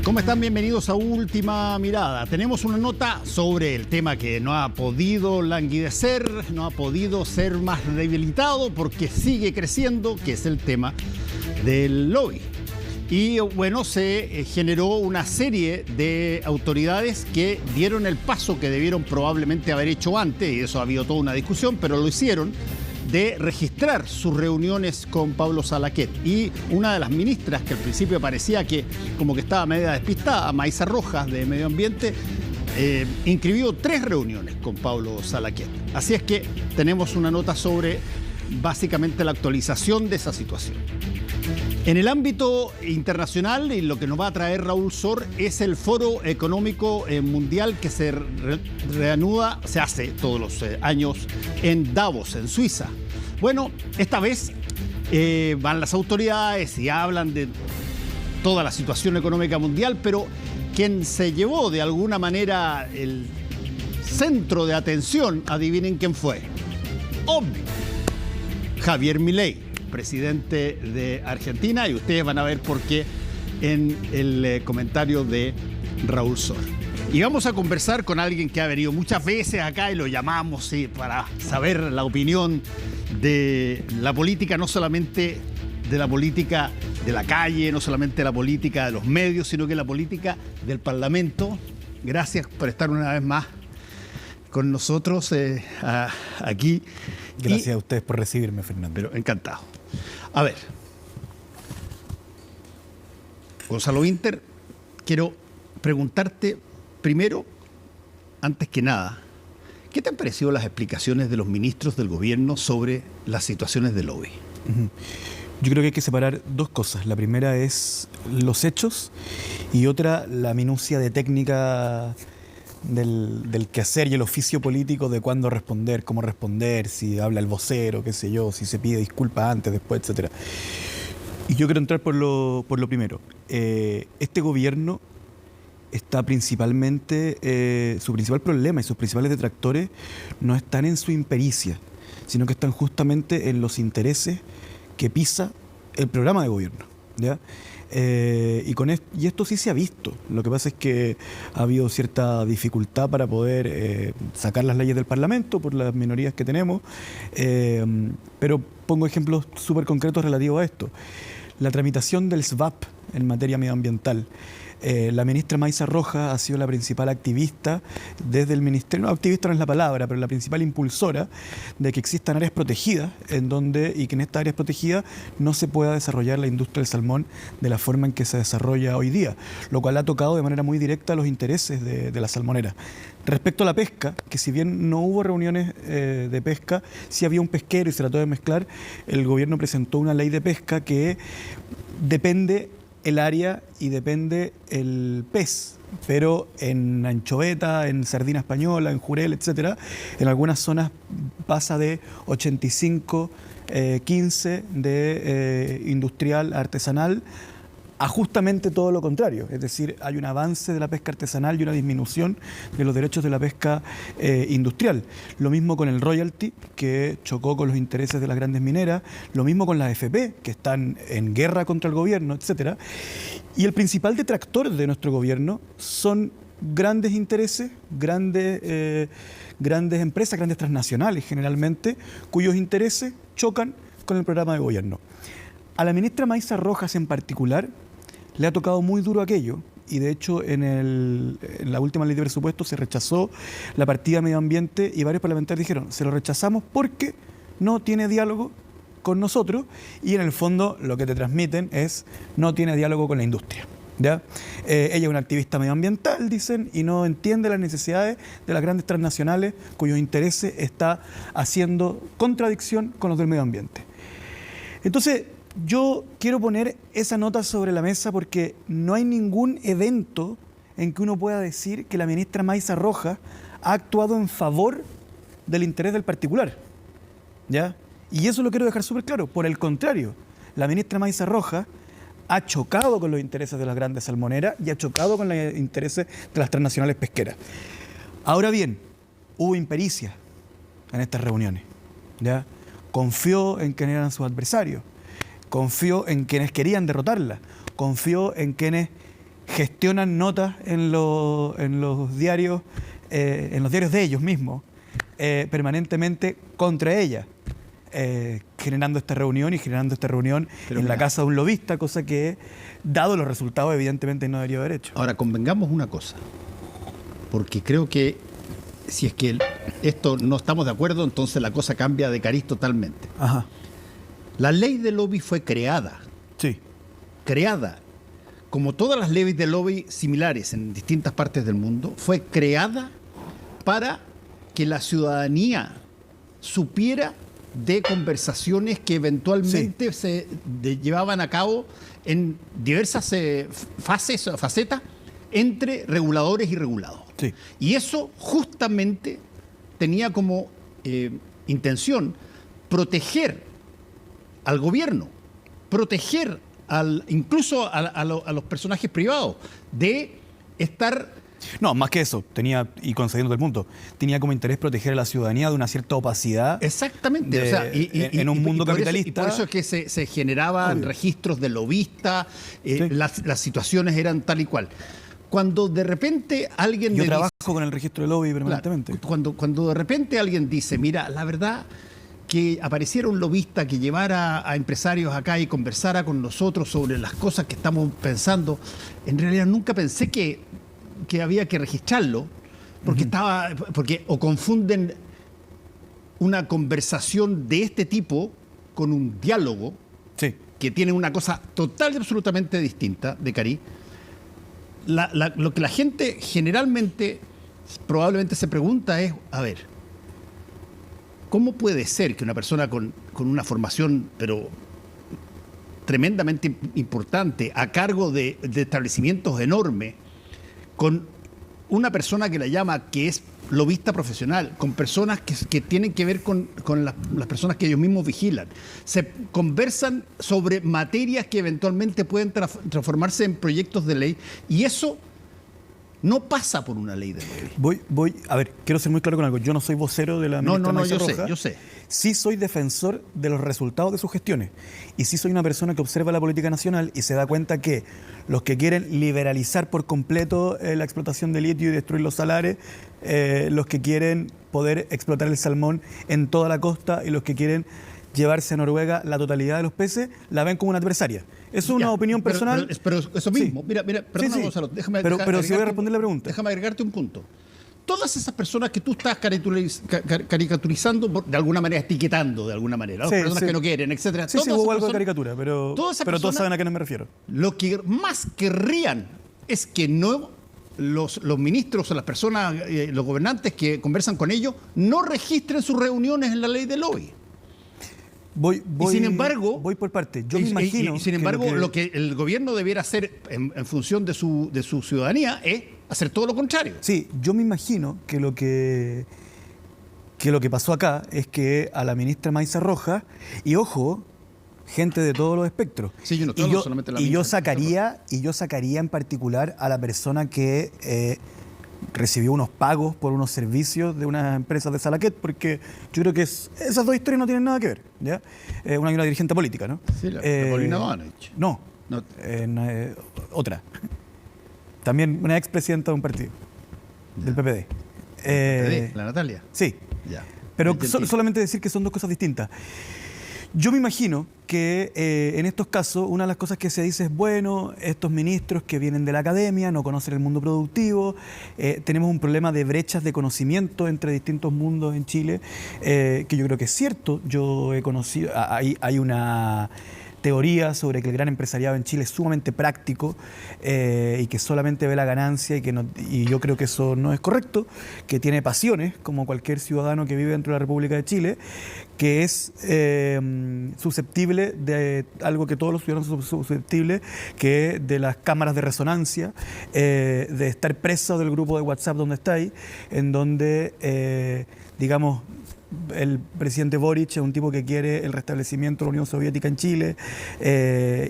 ¿Cómo están? Bienvenidos a Última Mirada. Tenemos una nota sobre el tema que no ha podido languidecer, no ha podido ser más debilitado porque sigue creciendo, que es el tema del lobby. Y bueno, se generó una serie de autoridades que dieron el paso que debieron probablemente haber hecho antes, y eso ha habido toda una discusión, pero lo hicieron, de registrar sus reuniones con Pablo Salaquet. Y una de las ministras, que al principio parecía que como que estaba media despistada, Maysa Rojas, de Medio Ambiente, inscribió 3 reuniones con Pablo Salaquet. Así es que tenemos una nota sobre básicamente la actualización de esa situación. En el ámbito internacional, y lo que nos va a traer Raúl Sor, es el Foro Económico Mundial que se reanuda, se hace todos los años en Davos, en Suiza. Bueno, esta vez van las autoridades y hablan de toda la situación económica mundial, pero quien se llevó de alguna manera el centro de atención, adivinen quién fue. Obvio, Javier Milei, presidente de Argentina, y ustedes van a ver por qué en el comentario de Raúl Sor. Y vamos a conversar con alguien que ha venido muchas veces acá y lo llamamos para saber la opinión de la política, no solamente de la política de la calle, no solamente la política de los medios, sino que la política del Parlamento. Gracias por estar una vez más con nosotros aquí. Gracias a ustedes por recibirme, Fernando. Pero encantado. A ver, Gonzalo Winter, quiero preguntarte primero, antes que nada, ¿qué te han parecido las explicaciones de los ministros del gobierno sobre las situaciones de lobby? Yo creo que hay que separar dos cosas. La primera es los hechos y otra la minucia de técnica del quehacer y el oficio político de cuándo responder, cómo responder, si habla el vocero, qué sé yo, si se pide disculpas antes, después, etcétera. Y yo quiero entrar por lo primero. Este gobierno está principalmente, su principal problema y sus principales detractores no están en su impericia, sino que están justamente en los intereses que pisa el programa de gobierno, ¿ya? Y esto sí se ha visto. Lo que pasa es que ha habido cierta dificultad para poder sacar las leyes del Parlamento por las minorías que tenemos, pero pongo ejemplos súper concretos relativos a esto. La tramitación del SVAP en materia medioambiental. La ministra Maysa Rojas ha sido la principal activista desde el ministerio, no, activista no es la palabra, pero la principal impulsora de que existan áreas protegidas y que en estas áreas protegidas no se pueda desarrollar la industria del salmón de la forma en que se desarrolla hoy día, lo cual ha tocado de manera muy directa los intereses de la salmonera. Respecto a la pesca, que si bien no hubo reuniones de pesca, sí había un pesquero y se trató de mezclar, el gobierno presentó una ley de pesca que depende el área y depende el pez, pero en anchoveta, en sardina española, en jurel, etcétera, en algunas zonas pasa de 85-15 de industrial artesanal a justamente todo lo contrario, es decir, hay un avance de la pesca artesanal y una disminución de los derechos de la pesca industrial. Lo mismo con el royalty, que chocó con los intereses de las grandes mineras, lo mismo con las AFP, que están en guerra contra el gobierno, etcétera. Y el principal detractor de nuestro gobierno son grandes intereses, grandes empresas, grandes transnacionales generalmente, cuyos intereses chocan con el programa de gobierno. A la ministra Maysa Rojas en particular le ha tocado muy duro aquello, y de hecho en la última ley de presupuesto se rechazó la partida medio ambiente y varios parlamentarios dijeron, se lo rechazamos porque no tiene diálogo con nosotros, y en el fondo lo que te transmiten es no tiene diálogo con la industria, ¿ya? Ella es una activista medioambiental, dicen, y no entiende las necesidades de las grandes transnacionales cuyos intereses está haciendo contradicción con los del medio ambiente. Entonces, yo quiero poner esa nota sobre la mesa porque no hay ningún evento en que uno pueda decir que la ministra Maysa Rojas ha actuado en favor del interés del particular, ¿ya? Y eso lo quiero dejar súper claro. Por el contrario, la ministra Maysa Rojas ha chocado con los intereses de las grandes salmoneras y ha chocado con los intereses de las transnacionales pesqueras. Ahora bien, hubo impericia en estas reuniones, ¿ya? Confió en quienes eran sus adversarios, confió en quienes querían derrotarla, confió en quienes gestionan notas en los diarios de ellos mismos, permanentemente contra ella, generando esta reunión en la casa de un lobista, cosa que, dado los resultados, evidentemente no debería haber hecho. Ahora, convengamos una cosa, porque creo que si es que esto no estamos de acuerdo, entonces la cosa cambia de cariz totalmente. Ajá. La ley de lobby fue creada. Sí. Creada. Como todas las leyes de lobby similares en distintas partes del mundo, fue creada para que la ciudadanía supiera de conversaciones que eventualmente se llevaban a cabo en diversas facetas entre reguladores y regulados. Sí. Y eso justamente tenía como intención proteger al gobierno, proteger incluso a los personajes privados de estar... No, más que eso, y concediendo el punto, tenía como interés proteger a la ciudadanía de una cierta opacidad. Exactamente. En un mundo capitalista. Y por eso es que se generaban registros de lobistas, las situaciones eran tal y cual. Cuando de repente alguien... Yo trabajo con el registro de lobby permanentemente. Claro, cuando de repente alguien dice, mira, la verdad que apareciera un lobista que llevara a empresarios acá y conversara con nosotros sobre las cosas que estamos pensando, en realidad nunca pensé que había que registrarlo, porque o confunden una conversación de este tipo con un diálogo que tiene una cosa total y absolutamente distinta de Cari. Lo que la gente generalmente probablemente se pregunta es, a ver, ¿cómo puede ser que una persona con una formación pero tremendamente importante, a cargo de establecimientos enormes, con una persona que la llama, que es lobista profesional, con personas que tienen que ver con las personas que ellos mismos vigilan, se conversan sobre materias que eventualmente pueden transformarse en proyectos de ley, y eso no pasa por una ley de ley. A ver, quiero ser muy claro con algo. Yo no soy vocero de la ministra Maíza Roja. yo sé. Sí soy defensor de los resultados de sus gestiones. Y sí soy una persona que observa la política nacional y se da cuenta que los que quieren liberalizar por completo la explotación de litio y destruir los salares, los que quieren poder explotar el salmón en toda la costa y los que quieren llevarse a Noruega la totalidad de los peces, la ven como una adversaria. Eso es una opinión personal. Pero eso mismo. Mira, perdona, sí. Gonzalo, pero si voy a responder la pregunta. Déjame agregarte un punto. Todas esas personas que tú estás caricaturizando, de alguna manera, etiquetando de alguna manera, las personas que no quieren, etcétera. Sí, hubo algo de caricatura, pero todos saben a qué no me refiero. Lo que más querrían es que no los ministros o las personas, los gobernantes que conversan con ellos, no registren sus reuniones en la ley de lobby. Y sin embargo, voy por parte. Yo me imagino. Y sin embargo, lo que el gobierno debiera hacer en función de su ciudadanía es hacer todo lo contrario. Sí, yo me imagino que lo que pasó acá es que a la ministra Maíza Roja, y ojo, gente de todos los espectros. Sí, yo no tengo solamente la yo sacaría en particular a la persona que recibió unos pagos por unos servicios de unas empresas de Salaquet, porque yo creo que esas dos historias no tienen nada que ver, ¿ya? Una dirigente política, ¿no? Sí, la Paulina Boanich. No. Otra. También una expresidenta de un partido, del PPD. ¿PPD? ¿La Natalia? Sí. Ya. Pero solamente decir que son dos cosas distintas. Yo me imagino que en estos casos una de las cosas que se dice es, bueno, estos ministros que vienen de la academia no conocen el mundo productivo, tenemos un problema de brechas de conocimiento entre distintos mundos en Chile, que yo creo que es cierto. Yo he conocido, hay una teoría sobre que el gran empresariado en Chile es sumamente práctico y que solamente ve la ganancia y yo creo que eso no es correcto, que tiene pasiones como cualquier ciudadano que vive dentro de la República de Chile, que es susceptible de algo que todos los ciudadanos son susceptibles, que es de las cámaras de resonancia, de estar preso del grupo de WhatsApp donde estáis, en donde, digamos, el presidente Boric es un tipo que quiere el restablecimiento de la Unión Soviética en Chile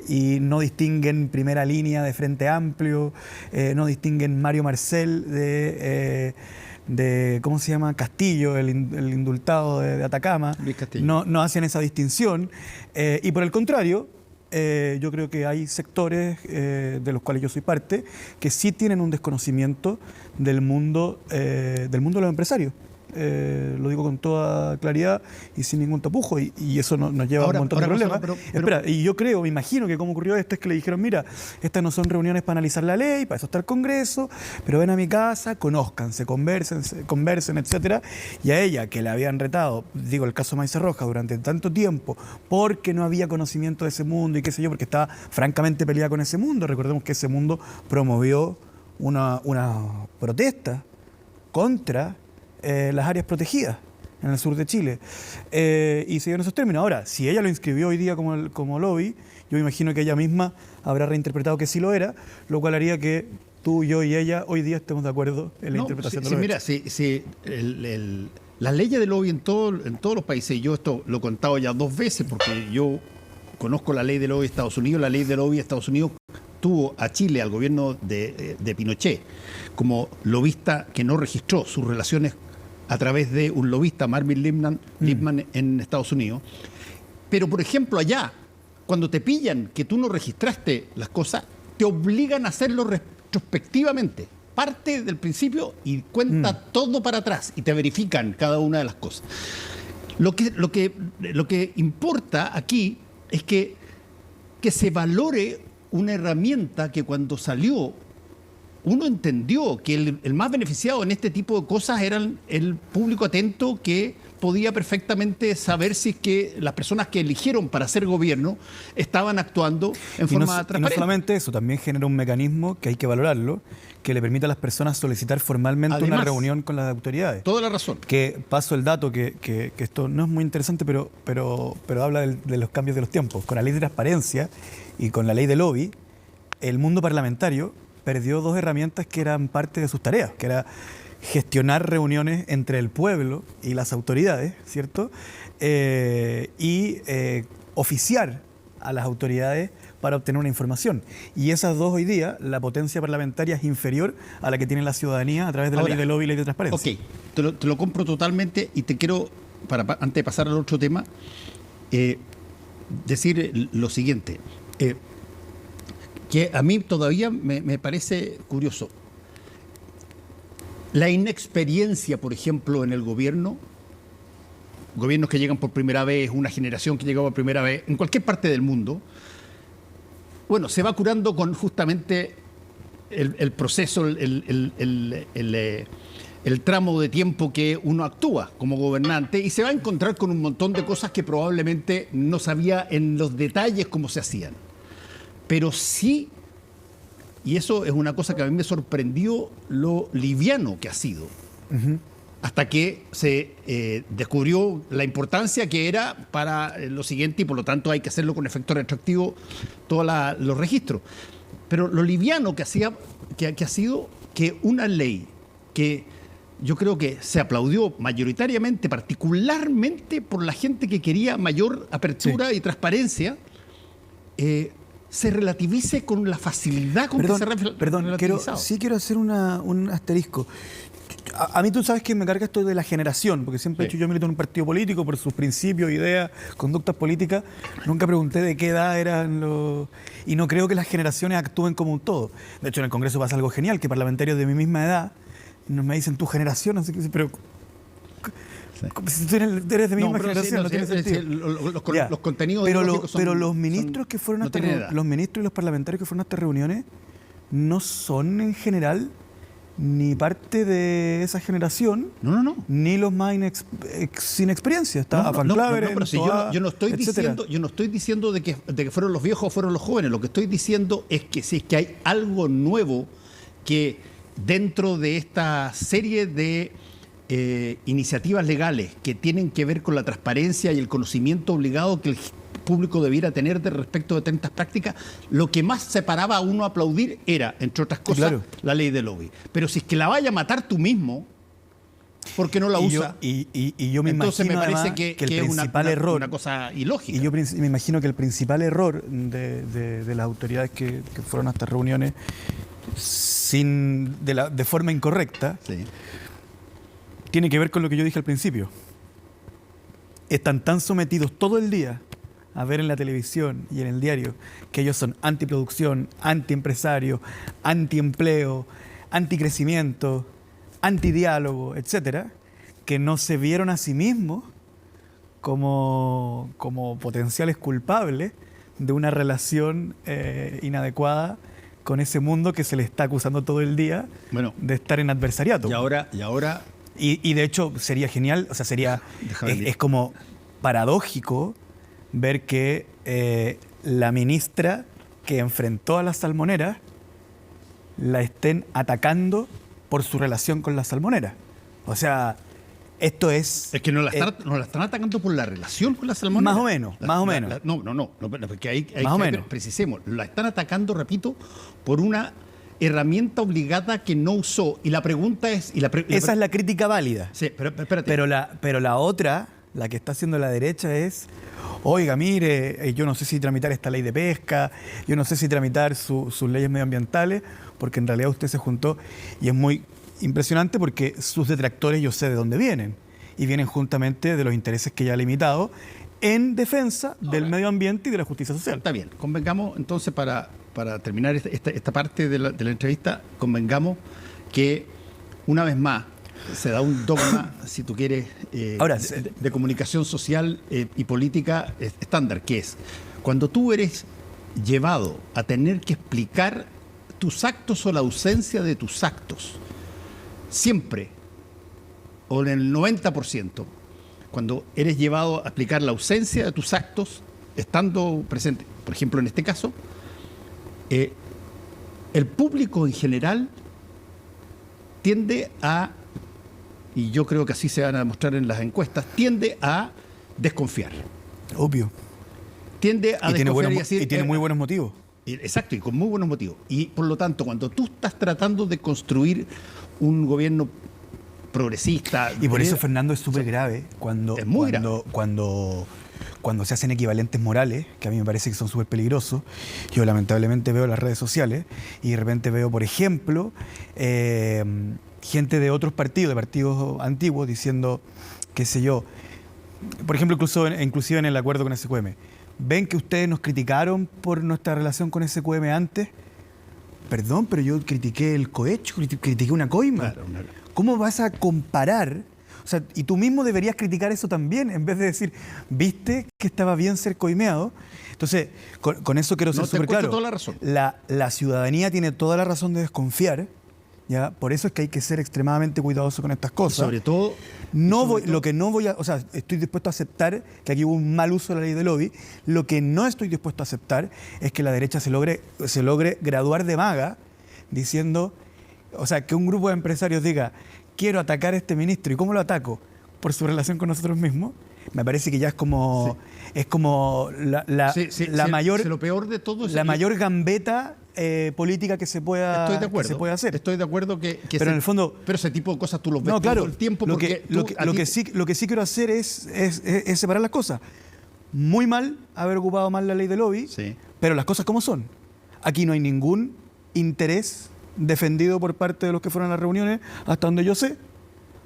y no distinguen primera línea de Frente Amplio, no distinguen Mario Marcel de ¿cómo se llama? Castillo, el indultado de Atacama. Luis Castillo. No hacen esa distinción y por el contrario yo creo que hay sectores de los cuales yo soy parte que sí tienen un desconocimiento del mundo de los empresarios. Lo digo con toda claridad y sin ningún tapujo, y eso nos lleva a un montón de problemas. Espera, y yo creo, me imagino que cómo ocurrió esto es que le dijeron, mira, estas no son reuniones para analizar la ley, para eso está el Congreso, pero ven a mi casa, conózcanse, conversen, etcétera. Y a ella, que la habían retado, digo el caso Maíz Roja, durante tanto tiempo, porque no había conocimiento de ese mundo y qué sé yo, porque estaba francamente peleada con ese mundo. Recordemos que ese mundo promovió una protesta contra las áreas protegidas en el sur de Chile, y se dio en esos términos. Ahora, si ella lo inscribió hoy día como lobby, yo me imagino que ella misma habrá reinterpretado que sí lo era, lo cual haría que tú, yo y ella hoy día estemos de acuerdo en la interpretación de los hechos. Las leyes de lobby en todos los países, yo esto lo he contado ya 2 veces porque yo conozco la ley de lobby de Estados Unidos. La ley de lobby de Estados Unidos tuvo a Chile, al gobierno de Pinochet, como lobista que no registró sus relaciones a través de un lobista, Marvin Lipman, en Estados Unidos. Pero, por ejemplo, allá, cuando te pillan que tú no registraste las cosas, te obligan a hacerlo retrospectivamente. Parte del principio y cuenta todo para atrás y te verifican cada una de las cosas. Lo que importa aquí es que se valore una herramienta que cuando salió uno entendió que el más beneficiado en este tipo de cosas era el público atento, que podía perfectamente saber si es que las personas que eligieron para ser gobierno estaban actuando en forma transparente. Y no solamente eso, también genera un mecanismo que hay que valorarlo, que le permite a las personas solicitar formalmente además una reunión con las autoridades. Toda la razón. Que paso el dato, que esto no es muy interesante, pero habla de los cambios de los tiempos. Con la ley de transparencia y con la ley de lobby, el mundo parlamentario perdió 2 herramientas que eran parte de sus tareas, que era gestionar reuniones entre el pueblo y las autoridades, ¿cierto? Y oficiar a las autoridades para obtener una información. Y esas 2 hoy día, la potencia parlamentaria es inferior a la que tiene la ciudadanía a través de la ley de lobby y ley de transparencia. Ok, te lo compro totalmente, y te quiero, antes de pasar al otro tema, decir lo siguiente. Que a mí todavía me parece curioso. La inexperiencia, por ejemplo, en el gobiernos que llegan por primera vez, una generación que llegó por primera vez, en cualquier parte del mundo, bueno, se va curando con justamente el proceso, el tramo de tiempo que uno actúa como gobernante, y se va a encontrar con un montón de cosas que probablemente no sabía en los detalles cómo se hacían. Pero sí, y eso es una cosa que a mí me sorprendió, lo liviano que ha sido. Hasta que se descubrió la importancia que era para lo siguiente, y por lo tanto hay que hacerlo con efecto retroactivo todos los registros. Pero lo liviano que ha sido que una ley que yo creo que se aplaudió mayoritariamente, particularmente por la gente que quería mayor apertura y transparencia, se relativice con la facilidad con que se relativizado. Quiero hacer un asterisco. A mí tú sabes que me carga esto de la generación, porque siempre he dicho, yo milito en un partido político por sus principios, ideas, conductas políticas. Nunca pregunté de qué edad eran los... Y no creo que las generaciones actúen como un todo. De hecho, en el Congreso pasa algo genial, que parlamentarios de mi misma edad me dicen tu generación, así que... Pero, si tú eres de mi misma generación, no tiene sentido. Los contenidos pero los ministros que fueron los ministros y los parlamentarios que fueron a estas reuniones no son en general ni parte de esa generación, ni los más sin experiencia. Está yo no estoy diciendo de que fueron los viejos o fueron los jóvenes. Lo que estoy diciendo es que si es que hay algo nuevo que dentro de esta serie de iniciativas legales que tienen que ver con la transparencia y el conocimiento obligado que el público debiera tener de respecto de tantas prácticas, lo que más se paraba a uno a aplaudir era, entre otras cosas, la ley de lobby. Pero si es que la vaya a matar tú mismo, porque no la usa, yo me entonces imagino me parece que el es principal error, una cosa ilógica. Y yo me imagino que el principal error de las autoridades que fueron a estas reuniones de forma incorrecta, tiene que ver con lo que yo dije al principio. Están tan sometidos todo el día a ver en la televisión y en el diario que ellos son antiproducción, antiempresario, antiempleo, anticrecimiento, antidiálogo, etcétera, que no se vieron a sí mismos como potenciales culpables de una relación inadecuada con ese mundo que se le está acusando todo el día de estar en adversariato. Y ahora y de hecho sería genial, o sea, es como paradójico ver que la ministra que enfrentó a las salmoneras la estén atacando por su relación con las salmoneras. O sea, esto es... Es que no la están atacando por la relación con las salmoneras. Más o menos, más o menos. No, porque ahí más o menos. Precisemos. La están atacando, repito, por una herramienta obligada que no usó. Y la pregunta es... Esa es la crítica válida. Sí, pero espérate. Pero la otra, la que está haciendo la derecha es... Oiga, mire, yo no sé si tramitar esta ley de pesca, yo no sé si tramitar sus leyes medioambientales, porque en realidad usted se juntó y es muy impresionante porque sus detractores yo sé de dónde vienen y vienen juntamente de los intereses que ya ha limitado en defensa del medio ambiente y de la justicia social. Está bien, convengamos entonces para terminar esta parte de la entrevista, convengamos que una vez más se da un dogma, si tú quieres, de comunicación social y política estándar, que es cuando tú eres llevado a tener que explicar tus actos o la ausencia de tus actos, siempre, o en el 90%, cuando eres llevado a explicar la ausencia de tus actos, estando presente, por ejemplo, en este caso, el público en general tiende a, y yo creo que así se van a demostrar en las encuestas, tiende a desconfiar. Obvio. Tiende a desconfiar y decir... Y tiene muy buenos motivos. Exacto, y con muy buenos motivos. Y por lo tanto, cuando tú estás tratando de construir un gobierno progresista... Y por eso, Fernando, es súper grave cuando se hacen equivalentes morales, que a mí me parece que son súper peligrosos. Yo lamentablemente veo las redes sociales y de repente veo, por ejemplo, gente de otros partidos, de partidos antiguos, diciendo, qué sé yo, por ejemplo, inclusive en el acuerdo con SQM, ¿ven que ustedes nos criticaron por nuestra relación con SQM antes? Perdón, pero yo critiqué el cohecho, critiqué una coima. Claro. ¿Cómo vas a comparar? O sea, y tú mismo deberías criticar eso también, en vez de decir, ¿viste que estaba bien ser coimeado? Entonces, con eso quiero ser súper claro. Toda la razón. La ciudadanía tiene toda la razón de desconfiar, ¿ya? Por eso es que hay que ser extremadamente cuidadoso con estas cosas. Sobre todo... O sea, estoy dispuesto a aceptar que aquí hubo un mal uso de la ley de lobby. Lo que no estoy dispuesto a aceptar es que la derecha se logre graduar de maga diciendo, o sea, que un grupo de empresarios diga, quiero atacar a este ministro. ¿Y cómo lo ataco? Por su relación con nosotros mismos. Me parece que ya es como la mayor... Lo peor de todo es... La mayor gambeta política que se pueda hacer. Estoy de acuerdo que pero en el fondo... Pero ese tipo de cosas tú los ves todo el tiempo. Lo que sí quiero hacer es separar las cosas. Muy mal haber ocupado mal la ley de lobby, sí, pero las cosas como son. Aquí no hay ningún interés defendido por parte de los que fueron a las reuniones, hasta donde yo sé,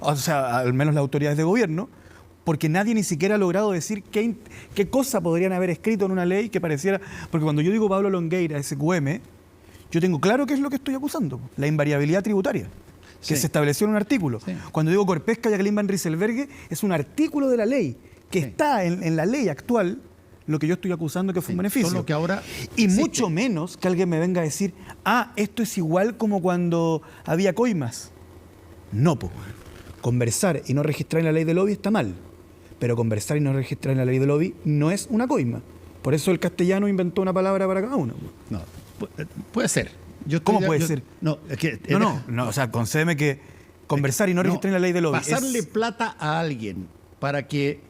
o sea, al menos las autoridades de gobierno, porque nadie ni siquiera ha logrado decir qué cosa podrían haber escrito en una ley que pareciera... Porque cuando yo digo Pablo Longueira, SQM, yo tengo claro qué es lo que estoy acusando, la invariabilidad tributaria, que se estableció en un artículo. Sí. Cuando digo Corpesca, Jacqueline Van Rieselberghe, es un artículo de la ley, que está en la ley actual, lo que yo estoy acusando que fue un beneficio. Solo que ahora y mucho menos que alguien me venga a decir, esto es igual como cuando había coimas. No, pues. Conversar y no registrar en la ley de lobby está mal, pero conversar y no registrar en la ley de lobby no es una coima. Por eso el castellano inventó una palabra para cada uno. No, puede ser. ¿Cómo puede ser? No, es que... No, o sea, concédeme que conversar y no registrar en la ley de lobby pasarle plata a alguien para que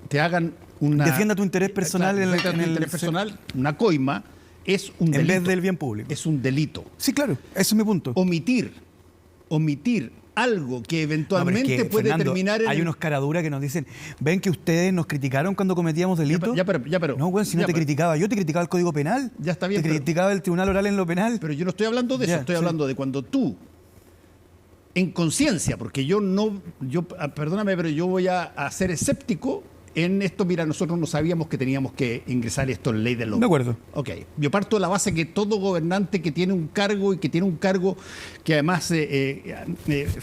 te hagan una... Defienda tu interés personal en el interés personal, una coima, es un delito. En vez del bien público. Es un delito. Sí, claro, ese es mi punto. Omitir algo que eventualmente puede Fernando, terminar en... Hay unos caraduras que nos dicen, ven que ustedes nos criticaron cuando cometíamos delitos. Ya, pero... No, güey, si no te criticaba, yo te criticaba el Código Penal. Ya está bien. Te criticaba el Tribunal Oral en lo penal. Pero yo no estoy hablando de eso, estoy hablando de cuando tú, en conciencia, porque perdóname, pero yo voy a ser escéptico en esto, mira, nosotros no sabíamos que teníamos que ingresar esto en ley del lobo. De acuerdo. Ok, yo parto de la base que todo gobernante que tiene un cargo y que tiene un cargo que además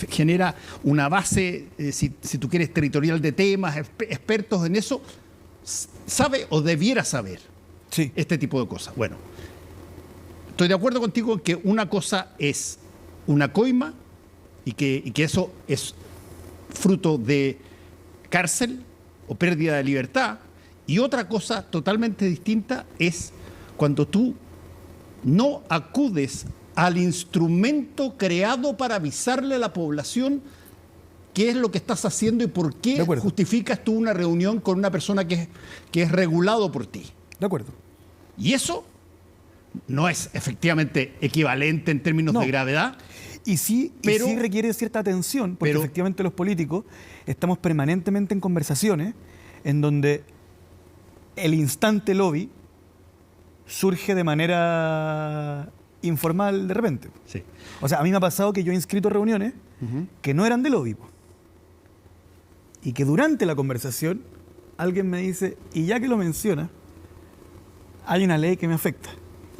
genera una base, si tú quieres, territorial de temas, expertos en eso, sabe o debiera saber Sí. este tipo de cosas. Bueno, estoy de acuerdo contigo en que una cosa es una coima y que eso es fruto de cárcel o pérdida de libertad, y otra cosa totalmente distinta es cuando tú no acudes al instrumento creado para avisarle a la población qué es lo que estás haciendo y por qué justificas tú una reunión con una persona que es regulado por ti. De acuerdo. Y eso no es efectivamente equivalente en términos de gravedad. Y sí requiere cierta atención, porque efectivamente los políticos estamos permanentemente en conversaciones en donde el instante lobby surge de manera informal de repente. Sí. O sea, a mí me ha pasado que yo he inscrito reuniones que no eran de lobby. Y que durante la conversación alguien me dice, y ya que lo menciona, hay una ley que me afecta.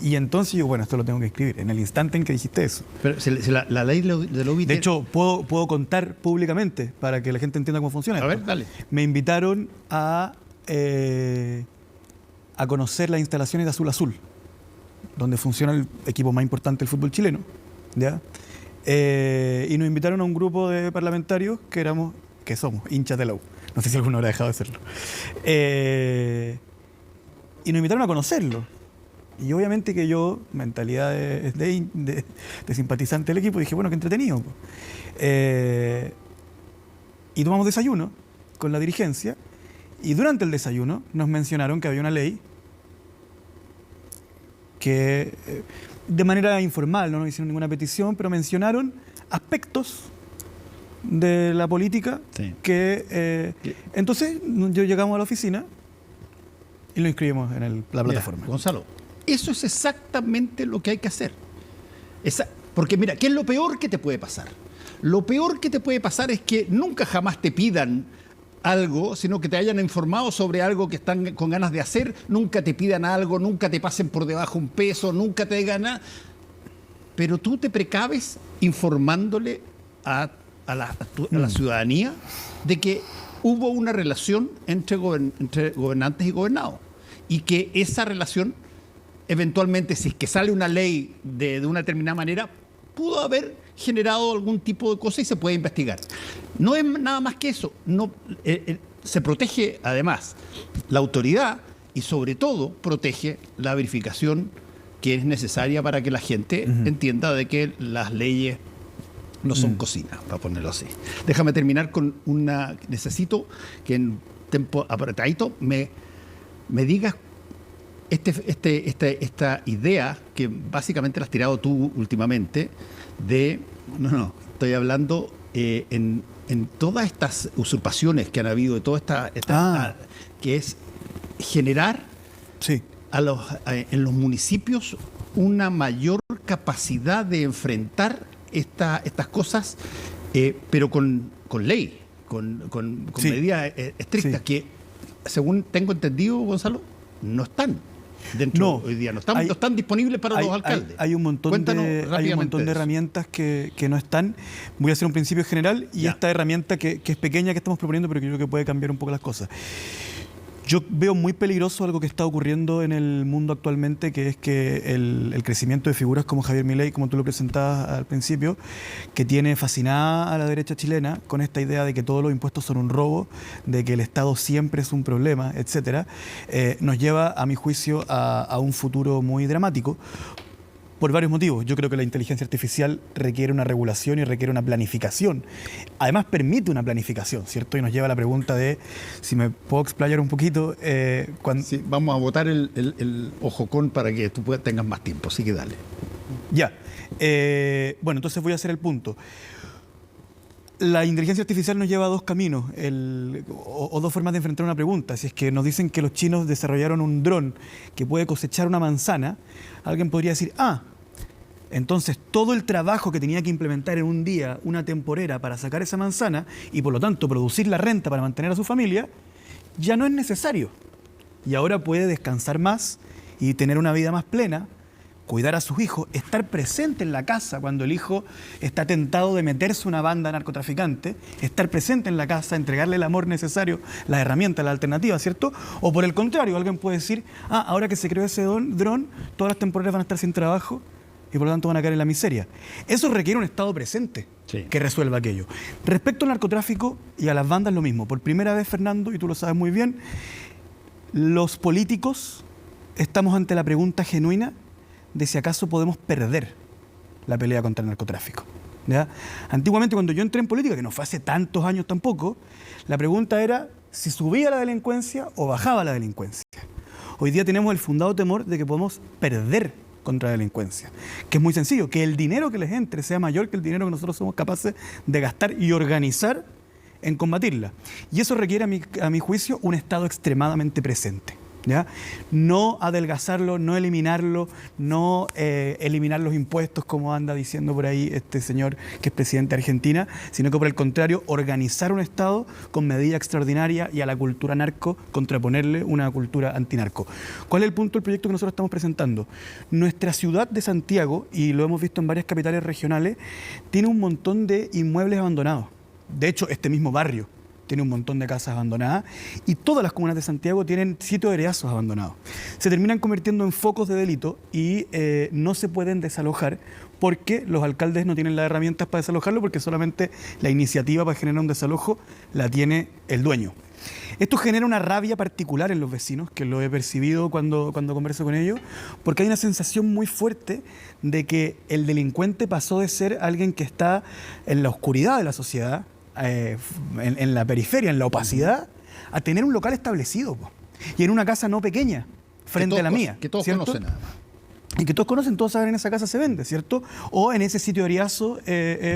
Y entonces yo, bueno, esto lo tengo que escribir en el instante en que dijiste eso. Pero si la ley de lobby... De hecho, puedo contar públicamente para que la gente entienda cómo funciona. A ver, dale. Me invitaron a conocer las instalaciones de Azul Azul, donde funciona el equipo más importante del fútbol chileno, ¿ya? Y nos invitaron a un grupo de parlamentarios que somos hinchas de la U. No sé si alguno habrá dejado de serlo. Y nos invitaron a conocerlo. Y obviamente que yo, mentalidad de simpatizante del equipo, dije, bueno, qué entretenido. Y tomamos desayuno con la dirigencia, y durante el desayuno nos mencionaron que había una ley que, de manera informal, no nos hicieron ninguna petición, pero mencionaron aspectos de la política que... entonces, llegamos a la oficina y lo inscribimos en la plataforma. Mira, Gonzalo, eso es exactamente lo que hay que hacer. Porque mira, ¿qué es lo peor que te puede pasar? Lo peor que te puede pasar es que nunca jamás te pidan algo, sino que te hayan informado sobre algo que están con ganas de hacer, nunca te pidan algo, nunca te pasen por debajo un peso, nunca te digan nada. Pero tú te precaves informándole a la ciudadanía de que hubo una relación entre gobernantes y gobernados, y que esa relación eventualmente, si es que sale una ley de una determinada manera, pudo haber generado algún tipo de cosa y se puede investigar. No es nada más que eso. Se protege además la autoridad y sobre todo protege la verificación que es necesaria para que la gente entienda de que las leyes no son cocina, para ponerlo así. Déjame terminar con necesito que en tiempo apretadito me digas esta idea que básicamente la has tirado tú últimamente estoy hablando en todas estas usurpaciones que han habido, de toda que es generar en los municipios una mayor capacidad de enfrentar estas cosas, pero con ley, con medidas estrictas que, según tengo entendido, Gonzalo, no están dentro hoy día, no están disponibles para los alcaldes. Hay un montón de herramientas que no están. Voy a hacer un principio general y esta herramienta que es pequeña que estamos proponiendo, pero que creo que puede cambiar un poco las cosas. Yo veo muy peligroso algo que está ocurriendo en el mundo actualmente, que es que el crecimiento de figuras como Javier Milei, como tú lo presentabas al principio, que tiene fascinada a la derecha chilena con esta idea de que todos los impuestos son un robo, de que el Estado siempre es un problema, etcétera, nos lleva, a mi juicio, a un futuro muy dramático. Por varios motivos. Yo creo que la inteligencia artificial requiere una regulación y requiere una planificación. Además, permite una planificación, ¿cierto? Y nos lleva a la pregunta de, si me puedo explayar un poquito... Sí, vamos a botar el ojocón para que tú tengas más tiempo, así que dale. Ya. Bueno, entonces voy a hacer el punto. La inteligencia artificial nos lleva a dos caminos o dos formas de enfrentar una pregunta. Si es que nos dicen que los chinos desarrollaron un dron que puede cosechar una manzana, alguien podría decir, entonces todo el trabajo que tenía que implementar en un día una temporera para sacar esa manzana y por lo tanto producir la renta para mantener a su familia, ya no es necesario. Y ahora puede descansar más y tener una vida más plena, cuidar a sus hijos, estar presente en la casa cuando el hijo está tentado de meterse a una banda narcotraficante, estar presente en la casa, entregarle el amor necesario, las herramientas, la alternativa, ¿cierto? O por el contrario, alguien puede decir, ahora que se creó ese dron, todas las temporeras van a estar sin trabajo y por lo tanto van a caer en la miseria. Eso requiere un Estado presente que resuelva aquello. Respecto al narcotráfico y a las bandas, lo mismo. Por primera vez, Fernando, y tú lo sabes muy bien, los políticos estamos ante la pregunta genuina de si acaso podemos perder la pelea contra el narcotráfico, ¿ya? Antiguamente, cuando yo entré en política, que no fue hace tantos años tampoco, la pregunta era si subía la delincuencia o bajaba la delincuencia. Hoy día tenemos el fundado temor de que podemos perder contra la delincuencia, que es muy sencillo, que el dinero que les entre sea mayor que el dinero que nosotros somos capaces de gastar y organizar en combatirla. Y eso requiere, a mi juicio, un Estado extremadamente presente, ¿ya? No adelgazarlo, no eliminarlo, no eliminar los impuestos como anda diciendo por ahí este señor que es presidente de Argentina, sino que por el contrario, organizar un Estado con medida extraordinaria y a la cultura narco contraponerle una cultura antinarco. ¿Cuál es el punto del proyecto que nosotros estamos presentando? Nuestra ciudad de Santiago, y lo hemos visto en varias capitales regionales, tiene un montón de inmuebles abandonados. De hecho, este mismo barrio tiene un montón de casas abandonadas y todas las comunas de Santiago tienen sitios de herediazos abandonados. Se terminan convirtiendo en focos de delito y no se pueden desalojar porque los alcaldes no tienen las herramientas para desalojarlo, porque solamente la iniciativa para generar un desalojo la tiene el dueño. Esto genera una rabia particular en los vecinos, que lo he percibido cuando converso con ellos, porque hay una sensación muy fuerte de que el delincuente pasó de ser alguien que está en la oscuridad de la sociedad, en la periferia, en la opacidad, a tener un local establecido, y en una casa no pequeña, frente a la mía. Que todos ¿cierto? conocen, además. Y que todos conocen, todos saben en esa casa se vende, ¿cierto? O en ese sitio de Ariazo,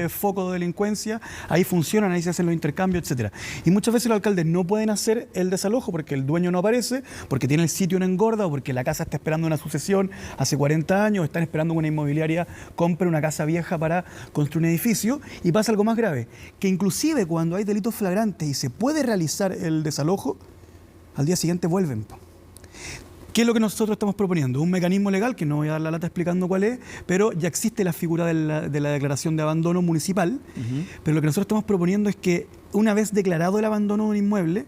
foco de delincuencia, ahí funcionan, ahí se hacen los intercambios, etcétera. Y muchas veces los alcaldes no pueden hacer el desalojo porque el dueño no aparece, porque tiene el sitio en engorda o porque la casa está esperando una sucesión hace 40 años, están esperando que una inmobiliaria compre una casa vieja para construir un edificio, y pasa algo más grave, que inclusive cuando hay delitos flagrantes y se puede realizar el desalojo, al día siguiente vuelven. ¿Qué es lo que nosotros estamos proponiendo? Un mecanismo legal, que no voy a dar la lata explicando cuál es, pero ya existe la figura de la declaración de abandono municipal, pero lo que nosotros estamos proponiendo es que una vez declarado el abandono de un inmueble,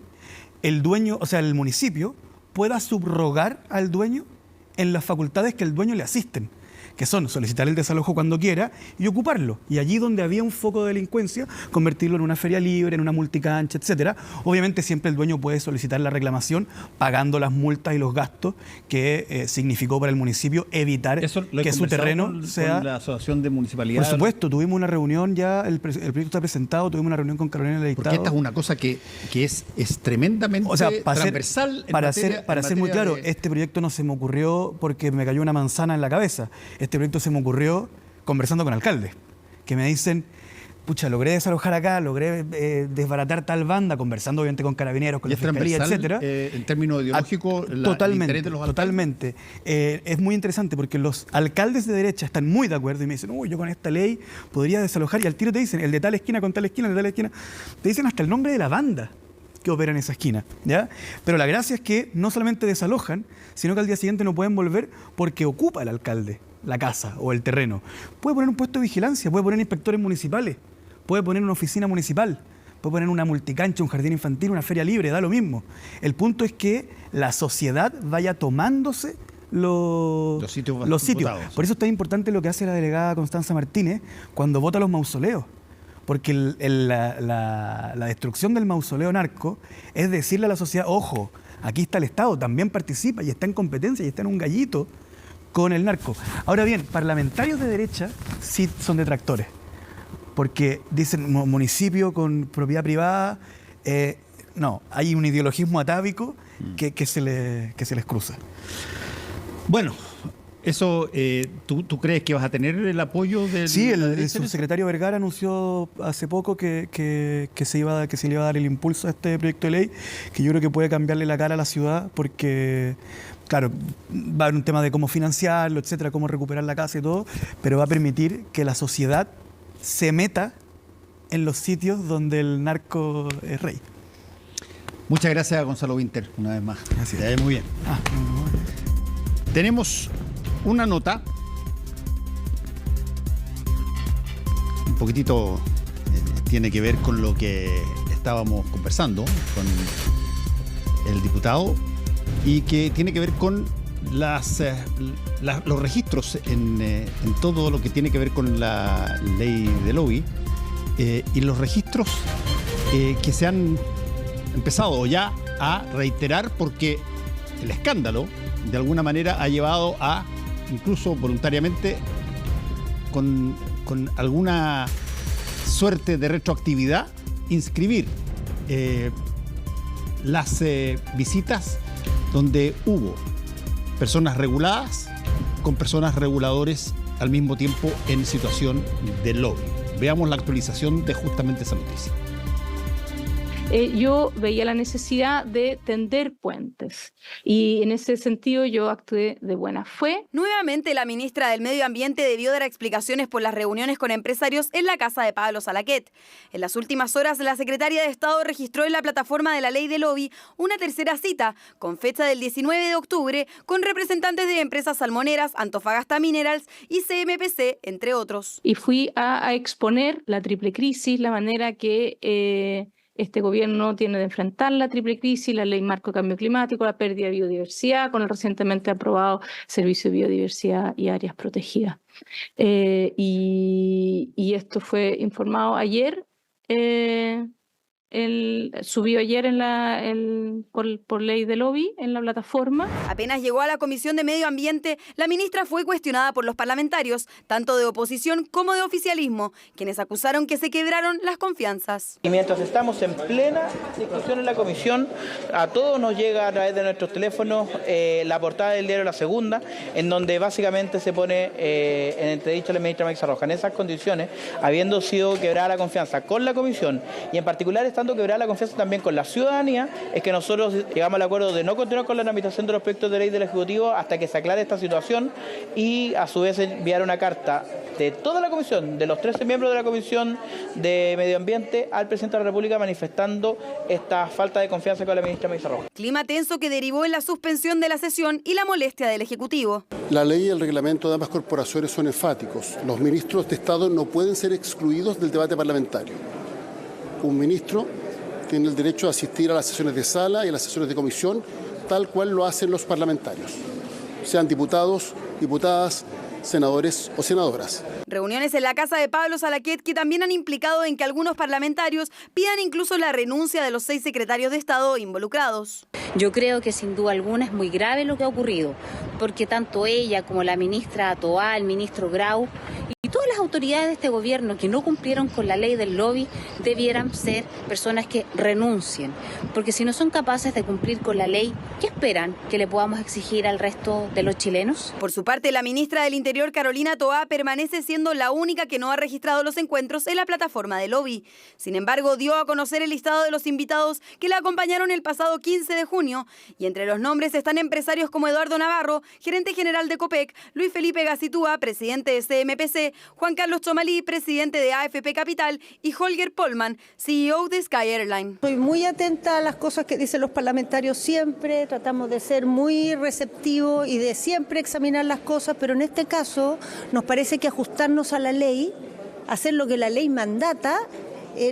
el dueño, o sea, el municipio, pueda subrogar al dueño en las facultades que el dueño le asisten, que son solicitar el desalojo cuando quiera y ocuparlo. Y allí donde había un foco de delincuencia, convertirlo en una feria libre, en una multicancha, etcétera. Obviamente siempre el dueño puede solicitar la reclamación pagando las multas y los gastos que significó para el municipio evitar que su terreno sea... Con la Asociación de Municipalidades. Por supuesto, tuvimos una reunión ya, el proyecto está presentado, tuvimos una reunión con Carolina del Estado. Porque esta es una cosa que es tremendamente transversal. Para ser muy claro, este proyecto no se me ocurrió porque me cayó una manzana en la cabeza. Este proyecto se me ocurrió conversando con alcaldes, que me dicen, pucha, logré desalojar acá, logré desbaratar tal banda, conversando obviamente con carabineros, con la fiscalía, etcétera. En términos ideológicos, totalmente. Es muy interesante porque los alcaldes de derecha están muy de acuerdo y me dicen, uy, yo con esta ley podría desalojar, y al tiro te dicen, el de tal esquina con tal esquina, el de tal esquina, te dicen hasta el nombre de la banda que opera en esa esquina, ¿ya? Pero la gracia es que no solamente desalojan, sino que al día siguiente no pueden volver porque ocupa el alcalde la casa o el terreno. Puede poner un puesto de vigilancia, puede poner inspectores municipales, puede poner una oficina municipal, puede poner una multicancha, un jardín infantil, una feria libre, da lo mismo. El punto es que la sociedad vaya tomándose los sitios. Por eso es tan importante lo que hace la delegada Constanza Martínez cuando vota los mausoleos. Porque la destrucción del mausoleo narco es decirle a la sociedad, ojo, aquí está el Estado, también participa y está en competencia y está en un gallito con el narco. Ahora bien, parlamentarios de derecha sí son detractores, porque dicen municipio con propiedad privada, no, hay un ideologismo atávico que se les cruza. Bueno, eso, ¿tú crees que vas a tener el apoyo del... Sí, el subsecretario Vergara anunció hace poco que se le iba a dar el impulso a este proyecto de ley, que yo creo que puede cambiarle la cara a la ciudad, porque, claro, va a haber un tema de cómo financiarlo, etcétera, cómo recuperar la casa y todo, pero va a permitir que la sociedad se meta en los sitios donde el narco es rey. Muchas gracias a Gonzalo Winter, una vez más. Gracias. Muy bien. Tenemos una nota un poquitito, tiene que ver con lo que estábamos conversando con el diputado y que tiene que ver con los registros en todo lo que tiene que ver con la ley de lobby y los registros que se han empezado ya a reiterar porque el escándalo de alguna manera ha llevado a, incluso voluntariamente, con alguna suerte de retroactividad, inscribir las visitas donde hubo personas reguladas con personas reguladores al mismo tiempo en situación de lobby. Veamos la actualización de justamente esa noticia. Yo veía la necesidad de tender puentes y en ese sentido yo actué de buena fe. Nuevamente la ministra del Medio Ambiente debió dar explicaciones por las reuniones con empresarios en la casa de Pablo Salaquet. En las últimas horas la secretaria de Estado registró en la plataforma de la ley de lobby una tercera cita con fecha del 19 de octubre con representantes de empresas salmoneras, Antofagasta Minerals y CMPC, entre otros. Y fui a exponer la triple crisis, la manera que este gobierno tiene de enfrentar la triple crisis, la ley marco de cambio climático, la pérdida de biodiversidad, con el recientemente aprobado Servicio de Biodiversidad y Áreas Protegidas. Y esto fue informado ayer, subió ayer por ley de lobby en la plataforma. Apenas llegó a la Comisión de Medio Ambiente, la ministra fue cuestionada por los parlamentarios, tanto de oposición como de oficialismo, quienes acusaron que se quebraron las confianzas. Y mientras estamos en plena discusión en la comisión, a todos nos llega a través de nuestros teléfonos la portada del diario La Segunda, en donde básicamente se pone en entredicho la ministra Maxa Roja. En esas condiciones, habiendo sido quebrada la confianza con la comisión y en particular estando quebrada la confianza también con la ciudadanía, es que nosotros llegamos al acuerdo de no continuar con la tramitación de los proyectos de ley del Ejecutivo hasta que se aclare esta situación y a su vez enviar una carta de toda la comisión, de los 13 miembros de la Comisión de Medio Ambiente, al presidente de la República manifestando esta falta de confianza con la ministra Maxa Roja. Clima tenso que derivó en la suspensión de la sesión y la molestia del Ejecutivo. La ley y el reglamento de ambas corporaciones son enfáticos. Los ministros de Estado no pueden ser excluidos del debate parlamentario. Un ministro tiene el derecho a asistir a las sesiones de sala y a las sesiones de comisión, tal cual lo hacen los parlamentarios, sean diputados, diputadas, senadores o senadoras. Reuniones en la casa de Pablo Salaquet que también han implicado en que algunos parlamentarios pidan incluso la renuncia de los 6 secretarios de Estado involucrados. Yo creo que sin duda alguna es muy grave lo que ha ocurrido, porque tanto ella como la ministra Toá, el ministro Grau y todas las autoridades de este gobierno que no cumplieron con la ley del lobby debieran ser personas que renuncien, porque si no son capaces de cumplir con la ley, ¿qué esperan que le podamos exigir al resto de los chilenos? Por su parte, la ministra del Interior, Carolina Toá, permanece siendo la única que no ha registrado los encuentros en la plataforma de lobby. Sin embargo, dio a conocer el listado de los invitados que la acompañaron el pasado 15 de junio, y entre los nombres están empresarios como Eduardo Navarro, gerente general de Copec, Luis Felipe Gacitúa, presidente de CMPC, Juan Carlos Chomalí, presidente de AFP Capital, y Holger Polman, CEO de Sky Airline. Soy muy atenta a las cosas que dicen los parlamentarios siempre, tratamos de ser muy receptivos y de siempre examinar las cosas, pero en este caso nos parece que ajustarnos a la ley, hacer lo que la ley mandata,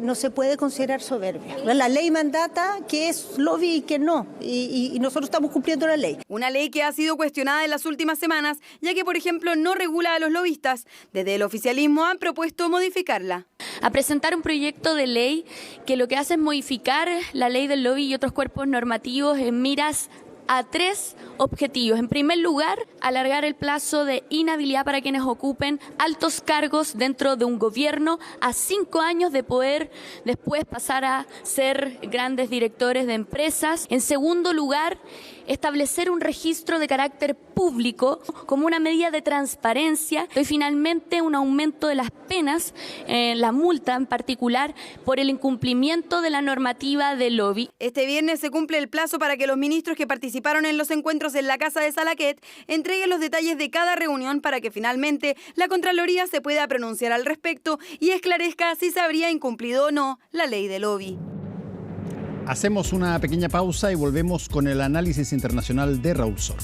no se puede considerar soberbia. La ley mandata que es lobby y que no, y nosotros estamos cumpliendo la ley. Una ley que ha sido cuestionada en las últimas semanas, ya que, por ejemplo, no regula a los lobistas. Desde el oficialismo han propuesto modificarla. A presentar un proyecto de ley que lo que hace es modificar la ley del lobby y otros cuerpos normativos en miras a 3 objetivos. En primer lugar, alargar el plazo de inhabilidad para quienes ocupen altos cargos dentro de un gobierno a 5 años de poder después pasar a ser grandes directores de empresas. En segundo lugar, establecer un registro de carácter público como una medida de transparencia y finalmente un aumento de las penas, la multa en particular, por el incumplimiento de la normativa de lobby. Este viernes se cumple el plazo para que los ministros que participaron en los encuentros en la casa de Salaquet entreguen los detalles de cada reunión para que finalmente la Contraloría se pueda pronunciar al respecto y esclarezca si se habría incumplido o no la ley de lobby. Hacemos una pequeña pausa y volvemos con el análisis internacional de Raúl Sor.